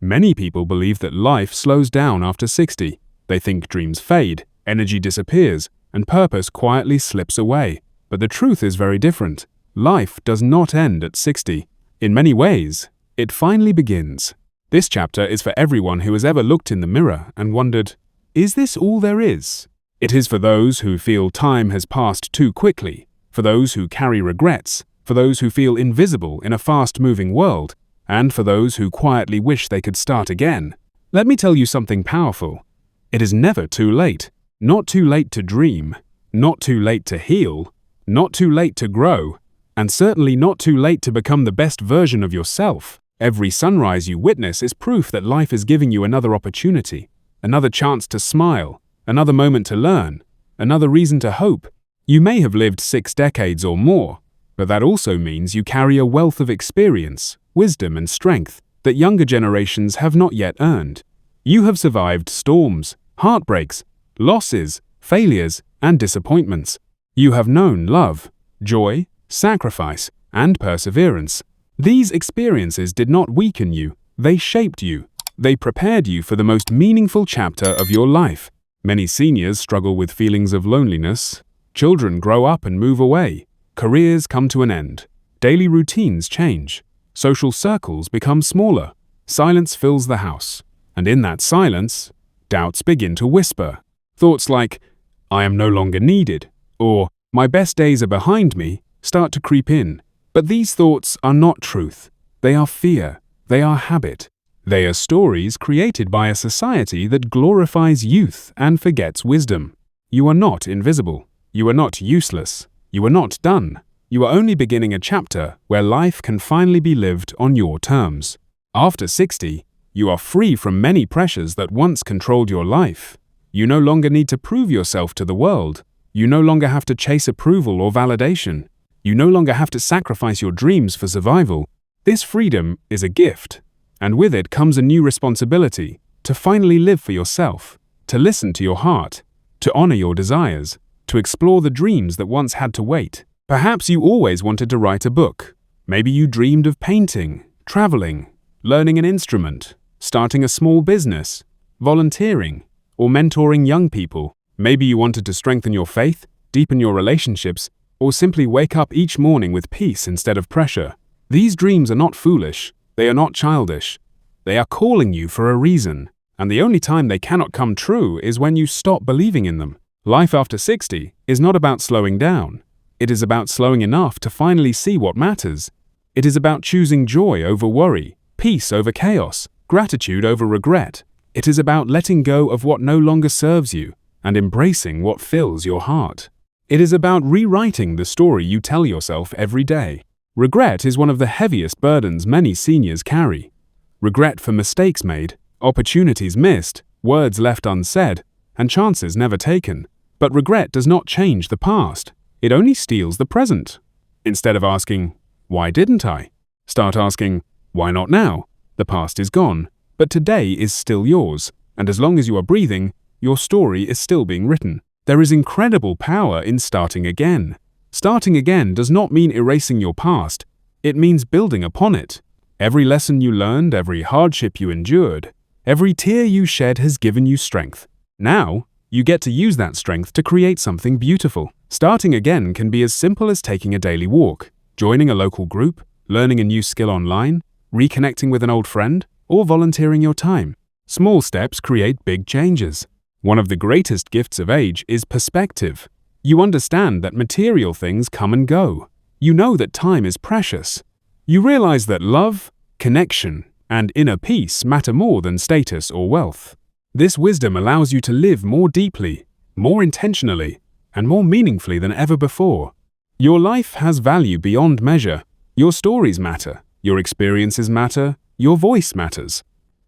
Many people believe that life slows down after 60. They think dreams fade, energy disappears, and purpose quietly slips away. But the truth is very different. Life does not end at 60. In many ways, it finally begins. This chapter is for everyone who has ever looked in the mirror and wondered, is this all there is? It is for those who feel time has passed too quickly, for those who carry regrets, for those who feel invisible in a fast-moving world, and for those who quietly wish they could start again. Let me tell you something powerful. It is never too late. Not too late to dream, not too late to heal, not too late to grow, and certainly not too late to become the best version of yourself. Every sunrise you witness is proof that life is giving you another opportunity, another chance to smile, another moment to learn, another reason to hope. You may have lived 6 decades or more, but that also means you carry a wealth of experience, wisdom, and strength that younger generations have not yet earned. You have survived storms, heartbreaks, losses, failures, and disappointments. You have known love, joy, sacrifice, and perseverance. These experiences did not weaken you, they shaped you. They prepared you for the most meaningful chapter of your life. Many seniors struggle with feelings of loneliness. Children grow up and move away. Careers come to an end. Daily routines change. Social circles become smaller. Silence fills the house. And in that silence, doubts begin to whisper. Thoughts like, I am no longer needed, or my best days are behind me, start to creep in. But these thoughts are not truth. They are fear. They are habit. They are stories created by a society that glorifies youth and forgets wisdom. You are not invisible. You are not useless. You are not done. You are only beginning a chapter where life can finally be lived on your terms. After 60, you are free from many pressures that once controlled your life. You no longer need to prove yourself to the world. You no longer have to chase approval or validation. You no longer have to sacrifice your dreams for survival. This freedom is a gift, and with it comes a new responsibility to finally live for yourself, to listen to your heart, to honor your desires, to explore the dreams that once had to wait. Perhaps you always wanted to write a book. Maybe you dreamed of painting, traveling, learning an instrument, starting a small business, volunteering, or mentoring young people. Maybe you wanted to strengthen your faith, deepen your relationships, or simply wake up each morning with peace instead of pressure. These dreams are not foolish. They are not childish. They are calling you for a reason, and the only time they cannot come true is when you stop believing in them. Life after 60 is not about slowing down. It is about slowing enough to finally see what matters. It is about choosing joy over worry, peace over chaos, gratitude over regret. It is about letting go of what no longer serves you and embracing what fills your heart. It is about rewriting the story you tell yourself every day. Regret is one of the heaviest burdens many seniors carry. Regret for mistakes made, opportunities missed, words left unsaid, and chances never taken. But regret does not change the past. It only steals the present. Instead of asking, why didn't I? Start asking, why not now? The past is gone, but today is still yours, and as long as you are breathing, your story is still being written. There is incredible power in starting again. Starting again does not mean erasing your past. It means building upon it. Every lesson you learned, every hardship you endured, every tear you shed has given you strength. Now, you get to use that strength to create something beautiful. Starting again can be as simple as taking a daily walk, joining a local group, learning a new skill online, reconnecting with an old friend, or volunteering your time. Small steps create big changes. One of the greatest gifts of age is perspective. You understand that material things come and go. You know that time is precious. You realize that love, connection, and inner peace matter more than status or wealth. This wisdom allows you to live more deeply, more intentionally, and more meaningfully than ever before. Your life has value beyond measure. Your stories matter. Your experiences matter. Your voice matters.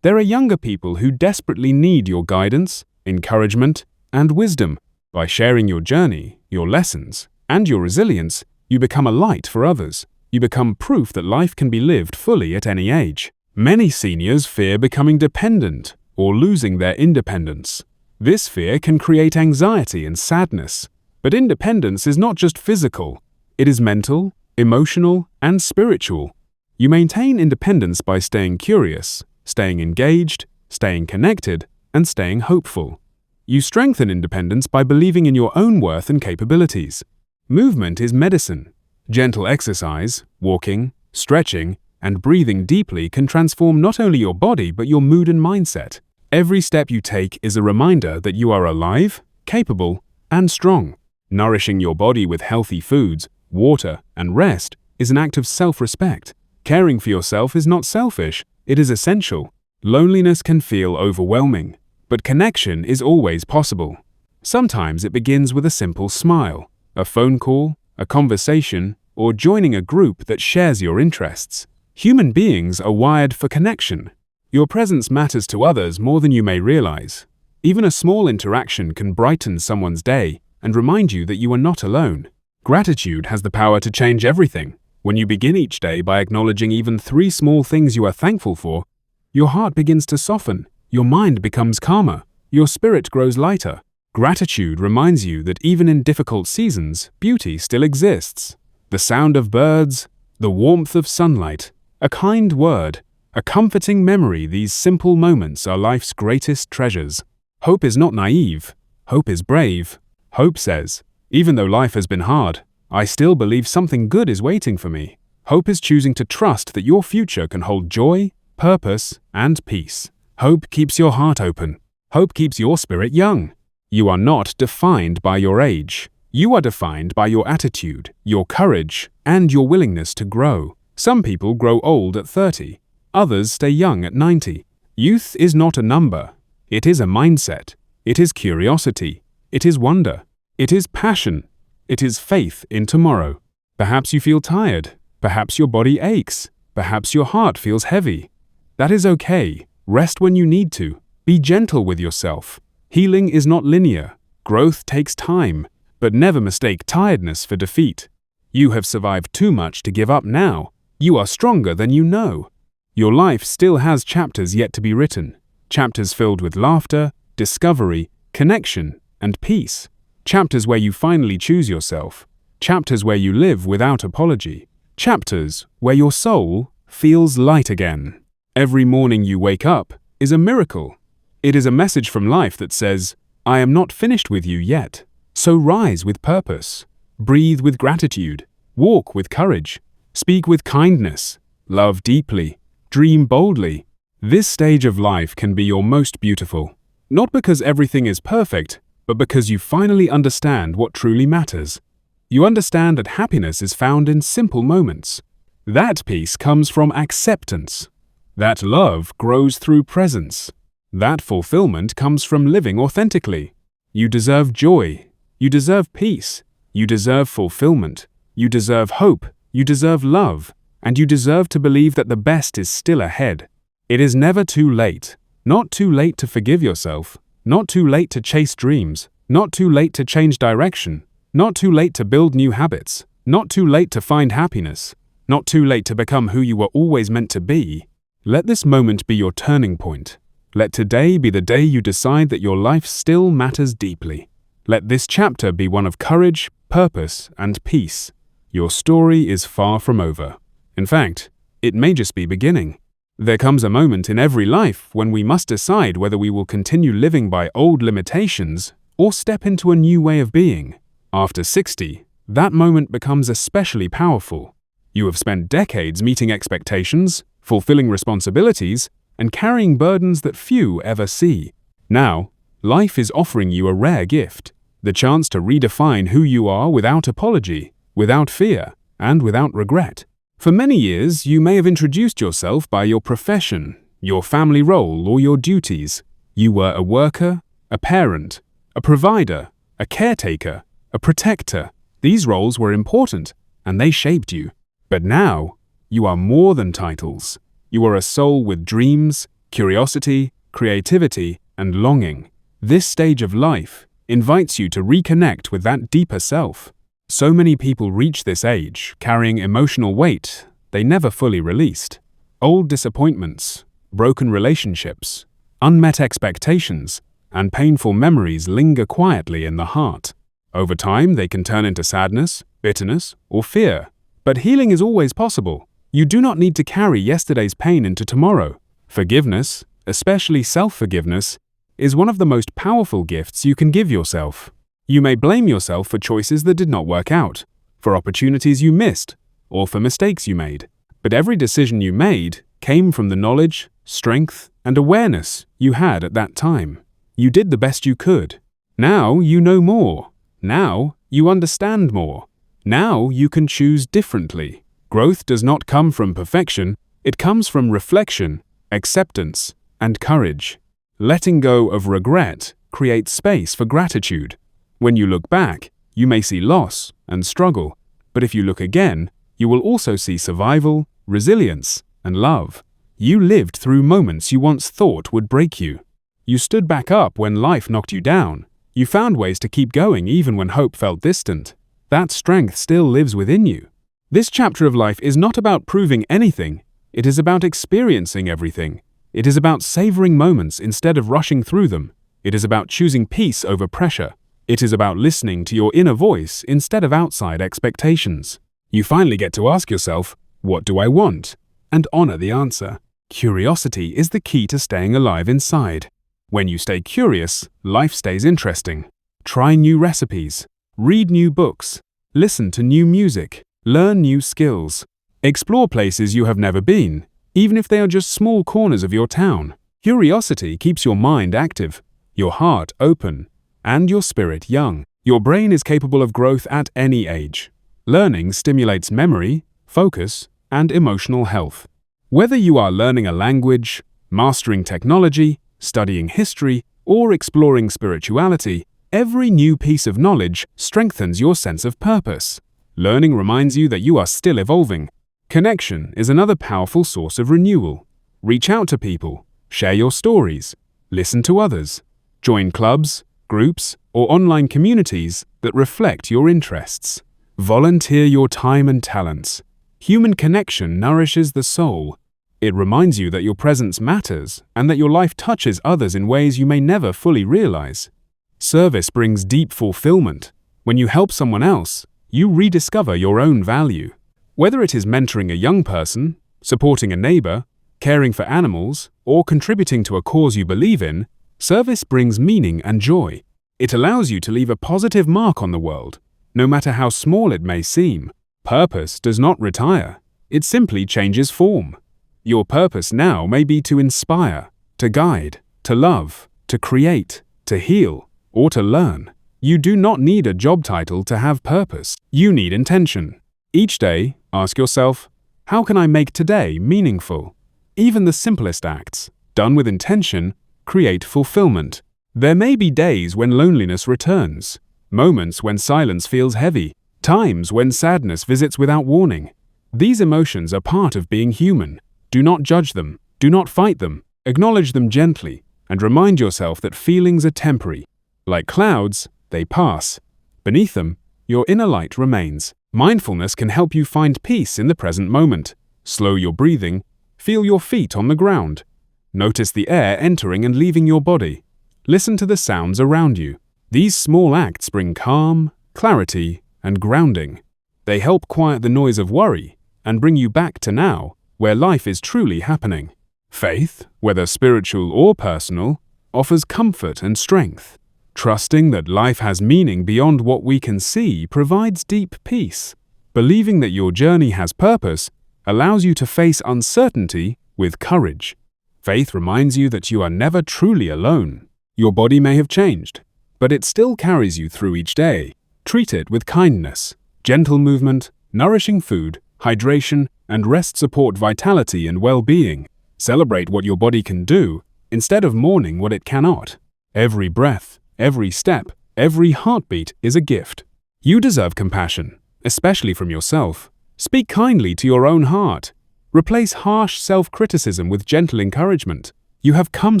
There are younger people who desperately need your guidance, encouragement, and wisdom. By sharing your journey, your lessons, and your resilience, you become a light for others. You become proof that life can be lived fully at any age. Many seniors fear becoming dependent or losing their independence. This fear can create anxiety and sadness. But independence is not just physical. It is mental, emotional, and spiritual. You maintain independence by staying curious, staying engaged, staying connected, and staying hopeful. You strengthen independence by believing in your own worth and capabilities. Movement is medicine. Gentle exercise, walking, stretching, and breathing deeply can transform not only your body but your mood and mindset. Every step you take is a reminder that you are alive, capable, and strong. Nourishing your body with healthy foods, water, and rest is an act of self-respect. Caring for yourself is not selfish, it is essential. Loneliness can feel overwhelming, but connection is always possible. Sometimes it begins with a simple smile, a phone call, a conversation, or joining a group that shares your interests. Human beings are wired for connection. Your presence matters to others more than you may realize. Even a small interaction can brighten someone's day and remind you that you are not alone. Gratitude has the power to change everything. When you begin each day by acknowledging even 3 small things you are thankful for, your heart begins to soften, your mind becomes calmer, your spirit grows lighter. Gratitude reminds you that even in difficult seasons, beauty still exists. The sound of birds, the warmth of sunlight, a kind word, a comforting memory, these simple moments are life's greatest treasures. Hope is not naive. Hope is brave. Hope says, even though life has been hard, I still believe something good is waiting for me. Hope is choosing to trust that your future can hold joy, purpose, and peace. Hope keeps your heart open. Hope keeps your spirit young. You are not defined by your age. You are defined by your attitude, your courage, and your willingness to grow. Some people grow old at 30. Others stay young at 90. Youth is not a number. It is a mindset. It is curiosity. It is wonder. It is passion. It is faith in tomorrow. Perhaps you feel tired. Perhaps your body aches. Perhaps your heart feels heavy. That is okay. Rest when you need to. Be gentle with yourself. Healing is not linear. Growth takes time. But never mistake tiredness for defeat. You have survived too much to give up now. You are stronger than you know. Your life still has chapters yet to be written. Chapters filled with laughter, discovery, connection, and peace. Chapters where you finally choose yourself. Chapters where you live without apology. Chapters where your soul feels light again. Every morning you wake up is a miracle. It is a message from life that says, I am not finished with you yet. So rise with purpose. Breathe with gratitude. Walk with courage. Speak with kindness. Love deeply. Dream boldly. This stage of life can be your most beautiful. Not because everything is perfect, but because you finally understand what truly matters. You understand that happiness is found in simple moments. That peace comes from acceptance. That love grows through presence. That fulfillment comes from living authentically. You deserve joy. You deserve peace. You deserve fulfillment. You deserve hope. You deserve love. And you deserve to believe that the best is still ahead. It is never too late. Not too late to forgive yourself. Not too late to chase dreams. Not too late to change direction. Not too late to build new habits. Not too late to find happiness. Not too late to become who you were always meant to be. Let this moment be your turning point. Let today be the day you decide that your life still matters deeply. Let this chapter be one of courage, purpose, and peace. Your story is far from over. In fact, it may just be beginning. There comes a moment in every life when we must decide whether we will continue living by old limitations or step into a new way of being. After 60, that moment becomes especially powerful. You have spent decades meeting expectations, fulfilling responsibilities, and carrying burdens that few ever see. Now, life is offering you a rare gift, the chance to redefine who you are without apology, without fear, and without regret. For many years, you may have introduced yourself by your profession, your family role, or your duties. You were a worker, a parent, a provider, a caretaker, a protector. These roles were important, and they shaped you. But now, you are more than titles. You are a soul with dreams, curiosity, creativity, and longing. This stage of life invites you to reconnect with that deeper self. So many people reach this age carrying emotional weight they never fully released. Old disappointments, broken relationships, unmet expectations, and painful memories linger quietly in the heart. Over time, they can turn into sadness, bitterness, or fear. But healing is always possible. You do not need to carry yesterday's pain into tomorrow. Forgiveness, especially self-forgiveness, is one of the most powerful gifts you can give yourself. You may blame yourself for choices that did not work out, for opportunities you missed, or for mistakes you made. But every decision you made came from the knowledge, strength, and awareness you had at that time. You did the best you could. Now you know more. Now you understand more. Now you can choose differently. Growth does not come from perfection, it comes from reflection, acceptance, and courage. Letting go of regret creates space for gratitude. When you look back, you may see loss and struggle, but if you look again, you will also see survival, resilience, and love. You lived through moments you once thought would break you. You stood back up when life knocked you down. You found ways to keep going even when hope felt distant. That strength still lives within you. This chapter of life is not about proving anything. It is about experiencing everything. It is about savoring moments instead of rushing through them. It is about choosing peace over pressure. It is about listening to your inner voice instead of outside expectations. You finally get to ask yourself, what do I want? And honor the answer. Curiosity is the key to staying alive inside. When you stay curious, life stays interesting. Try new recipes, read new books, listen to new music, learn new skills. Explore places you have never been, even if they are just small corners of your town. Curiosity keeps your mind active, your heart open, and your spirit young. Your brain is capable of growth at any age. Learning stimulates memory, focus, and emotional health. Whether you are learning a language, mastering technology, studying history, or exploring spirituality, every new piece of knowledge strengthens your sense of purpose. Learning reminds you that you are still evolving. Connection is another powerful source of renewal. Reach out to people, share your stories, listen to others, join clubs, groups, or online communities that reflect your interests. Volunteer your time and talents. Human connection nourishes the soul. It reminds you that your presence matters and that your life touches others in ways you may never fully realize. Service brings deep fulfillment. When you help someone else, you rediscover your own value. Whether it is mentoring a young person, supporting a neighbor, caring for animals, or contributing to a cause you believe in, service brings meaning and joy. It allows you to leave a positive mark on the world, no matter how small it may seem. Purpose does not retire. It simply changes form. Your purpose now may be to inspire, to guide, to love, to create, to heal, or to learn. You do not need a job title to have purpose. You need intention. Each day, ask yourself, how can I make today meaningful? Even the simplest acts, done with intention, create fulfillment. There may be days when loneliness returns, moments when silence feels heavy, times when sadness visits without warning. These emotions are part of being human. Do not judge them, do not fight them, acknowledge them gently, and remind yourself that feelings are temporary. Like clouds, they pass. Beneath them, your inner light remains. Mindfulness can help you find peace in the present moment. Slow your breathing, feel your feet on the ground. Notice the air entering and leaving your body. Listen to the sounds around you. These small acts bring calm, clarity, and grounding. They help quiet the noise of worry and bring you back to now, where life is truly happening. Faith, whether spiritual or personal, offers comfort and strength. Trusting that life has meaning beyond what we can see provides deep peace. Believing that your journey has purpose allows you to face uncertainty with courage. Faith reminds you that you are never truly alone. Your body may have changed, but it still carries you through each day. Treat it with kindness. Gentle movement, nourishing food, hydration, and rest support vitality and well-being. Celebrate what your body can do instead of mourning what it cannot. Every breath, every step, every heartbeat is a gift. You deserve compassion, especially from yourself. Speak kindly to your own heart. Replace harsh self-criticism with gentle encouragement. You have come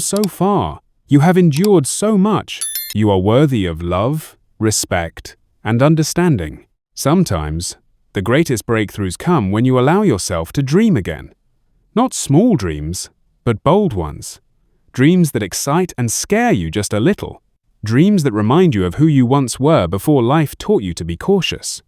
so far. You have endured so much. You are worthy of love, respect, and understanding. Sometimes, the greatest breakthroughs come when you allow yourself to dream again. Not small dreams, but bold ones. Dreams that excite and scare you just a little. Dreams that remind you of who you once were before life taught you to be cautious.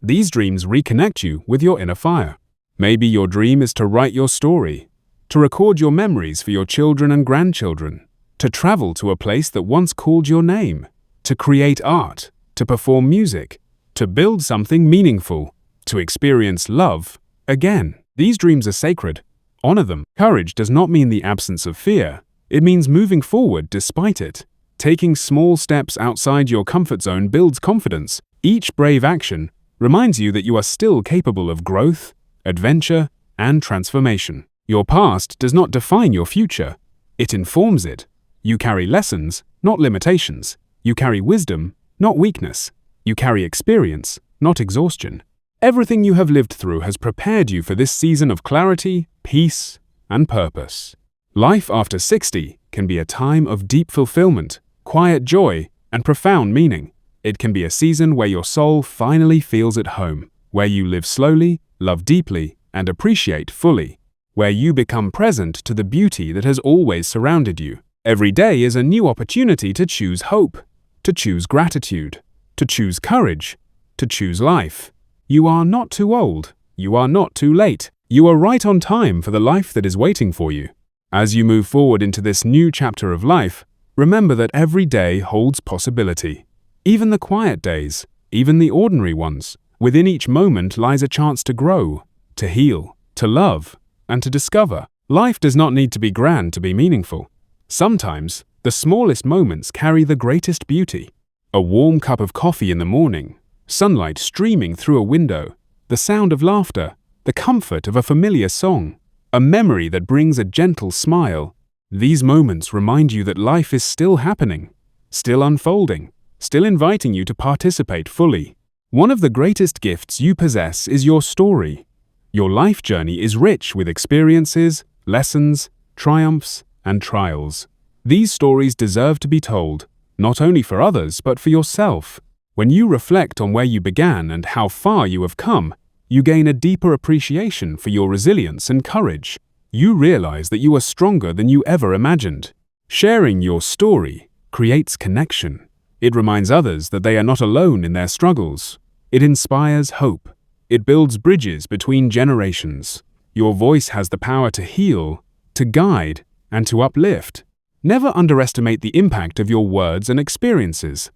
These dreams reconnect you with your inner fire. Maybe your dream is to write your story. to record your memories for your children and grandchildren, to travel to a place that once called your name, to create art, to perform music, to build something meaningful, to experience love again. These dreams are sacred. Honor them. Courage does not mean the absence of fear. It means moving forward despite it. Taking small steps outside your comfort zone builds confidence. Each brave action reminds you that you are still capable of growth, adventure, and transformation. Your past does not define your future. It informs it. You carry lessons, not limitations. You carry wisdom, not weakness. You carry experience, not exhaustion. Everything you have lived through has prepared you for this season of clarity, peace, and purpose. Life after 60 can be a time of deep fulfillment, quiet joy, and profound meaning. It can be a season where your soul finally feels at home, where you live slowly, love deeply, and appreciate fully, where you become present to the beauty that has always surrounded you. Every day is a new opportunity to choose hope, to choose gratitude, to choose courage, to choose life. You are not too old. You are not too late. You are right on time for the life that is waiting for you. As you move forward into this new chapter of life, remember that every day holds possibility. Even the quiet days, even the ordinary ones, within each moment lies a chance to grow, to heal, to love, and to discover. Life does not need to be grand to be meaningful. Sometimes, the smallest moments carry the greatest beauty. A warm cup of coffee in the morning, sunlight streaming through a window, the sound of laughter, the comfort of a familiar song, a memory that brings a gentle smile. These moments remind you that life is still happening, still unfolding, still inviting you to participate fully. One of the greatest gifts you possess is your story. Your life journey is rich with experiences, lessons, triumphs, and trials. These stories deserve to be told, not only for others but for yourself. When you reflect on where you began and how far you have come, you gain a deeper appreciation for your resilience and courage. You realize that you are stronger than you ever imagined. Sharing your story creates connection. It reminds others that they are not alone in their struggles. It inspires hope. It builds bridges between generations. Your voice has the power to heal, to guide, and to uplift. Never underestimate the impact of your words and experiences.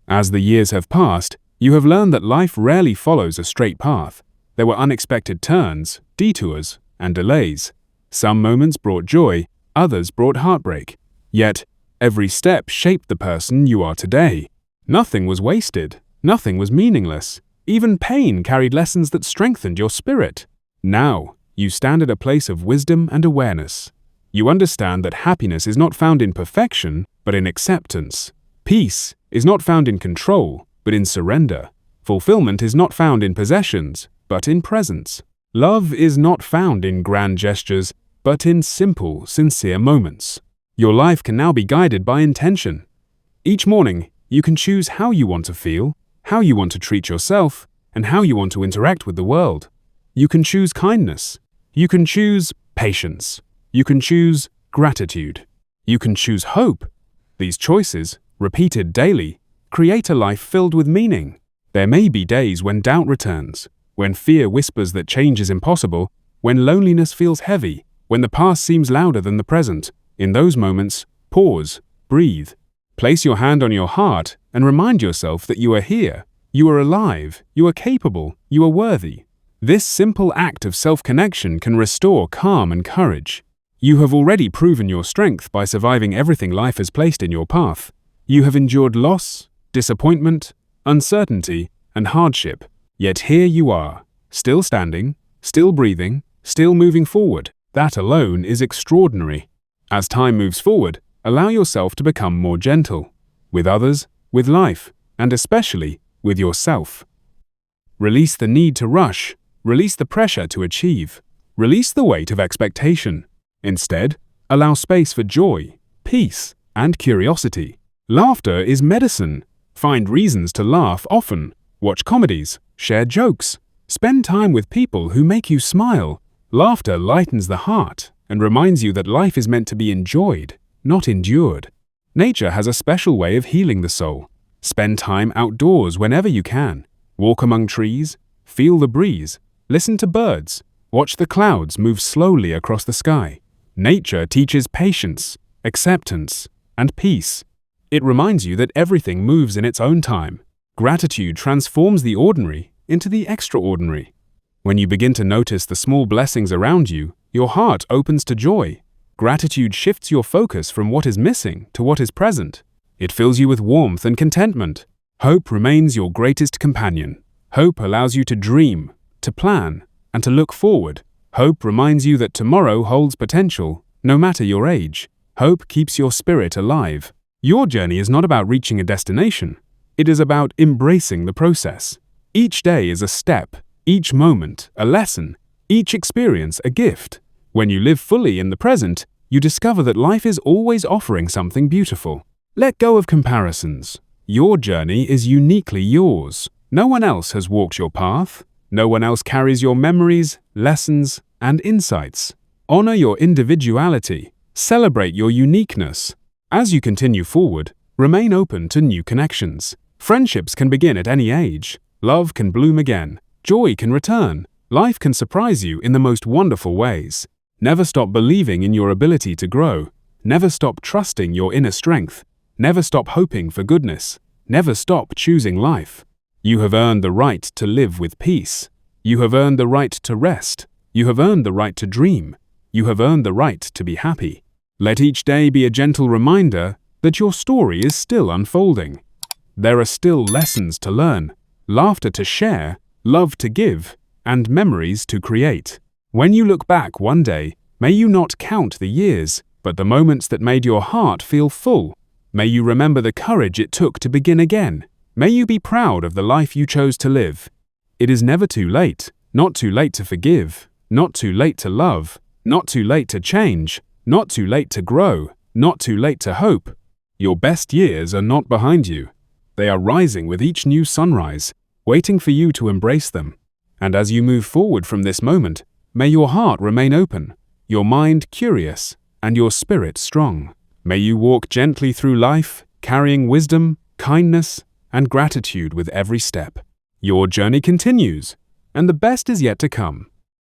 As the years have passed, you have learned that life rarely follows a straight path. There were unexpected turns, detours, and delays. Some moments brought joy, others brought heartbreak. Yet, every step shaped the person you are today. Nothing was wasted. Nothing was meaningless. Even pain carried lessons that strengthened your spirit. Now, you stand at a place of wisdom and awareness. You understand that happiness is not found in perfection, but in acceptance. Peace is not found in control, but in surrender. Fulfillment is not found in possessions, but in presence. Love is not found in grand gestures, but in simple, sincere moments. Your life can now be guided by intention. Each morning, you can choose how you want to feel, how you want to treat yourself, and how you want to interact with the world. You can choose kindness. You can choose patience. You can choose gratitude. You can choose hope. These choices, repeated daily, create a life filled with meaning. There may be days when doubt returns, when fear whispers that change is impossible, when loneliness feels heavy, when the past seems louder than the present. In those moments, pause, breathe. Place your hand on your heart and remind yourself that you are here, you are alive, you are capable, you are worthy. This simple act of self-connection can restore calm and courage. You have already proven your strength by surviving everything life has placed in your path. You have endured loss, disappointment, uncertainty, and hardship. Yet here you are, still standing, still breathing, still moving forward. That alone is extraordinary. As time moves forward, allow yourself to become more gentle, with others, with life, and especially with yourself. Release the need to rush, release the pressure to achieve, release the weight of expectation. Instead, allow space for joy, peace, and curiosity. Laughter is medicine. Find reasons to laugh often. Watch comedies, share jokes, spend time with people who make you smile. Laughter lightens the heart and reminds you that life is meant to be enjoyed, not endured. Nature has a special way of healing the soul. Spend time outdoors whenever you can. Walk among trees, feel the breeze, listen to birds, watch the clouds move slowly across the sky. Nature teaches patience, acceptance, and peace. It reminds you that everything moves in its own time. Gratitude transforms the ordinary into the extraordinary. When you begin to notice the small blessings around you, your heart opens to joy. Gratitude shifts your focus from what is missing to what is present. It fills you with warmth and contentment. Hope remains your greatest companion. Hope allows you to dream, to plan, and to look forward. Hope reminds you that tomorrow holds potential, no matter your age. Hope keeps your spirit alive. Your journey is not about reaching a destination. It is about embracing the process. Each day is a step, each moment a lesson, each experience a gift. When you live fully in the present, you discover that life is always offering something beautiful. Let go of comparisons. Your journey is uniquely yours. No one else has walked your path. No one else carries your memories, lessons, and insights. Honor your individuality. Celebrate your uniqueness. As you continue forward, remain open to new connections. Friendships can begin at any age. Love can bloom again. Joy can return. Life can surprise you in the most wonderful ways. Never stop believing in your ability to grow. Never stop trusting your inner strength. Never stop hoping for goodness. Never stop choosing life. You have earned the right to live with peace. You have earned the right to rest. You have earned the right to dream. You have earned the right to be happy. Let each day be a gentle reminder that your story is still unfolding. There are still lessons to learn, laughter to share, love to give, and memories to create. When you look back one day, may you not count the years, but the moments that made your heart feel full. May you remember the courage it took to begin again. May you be proud of the life you chose to live. It is never too late, not too late to forgive, not too late to love, not too late to change, not too late to grow, not too late to hope. Your best years are not behind you. They are rising with each new sunrise, waiting for you to embrace them. And as you move forward from this moment, may your heart remain open, your mind curious, and your spirit strong. May you walk gently through life, carrying wisdom, kindness, and gratitude with every step. Your journey continues, and the best is yet to come.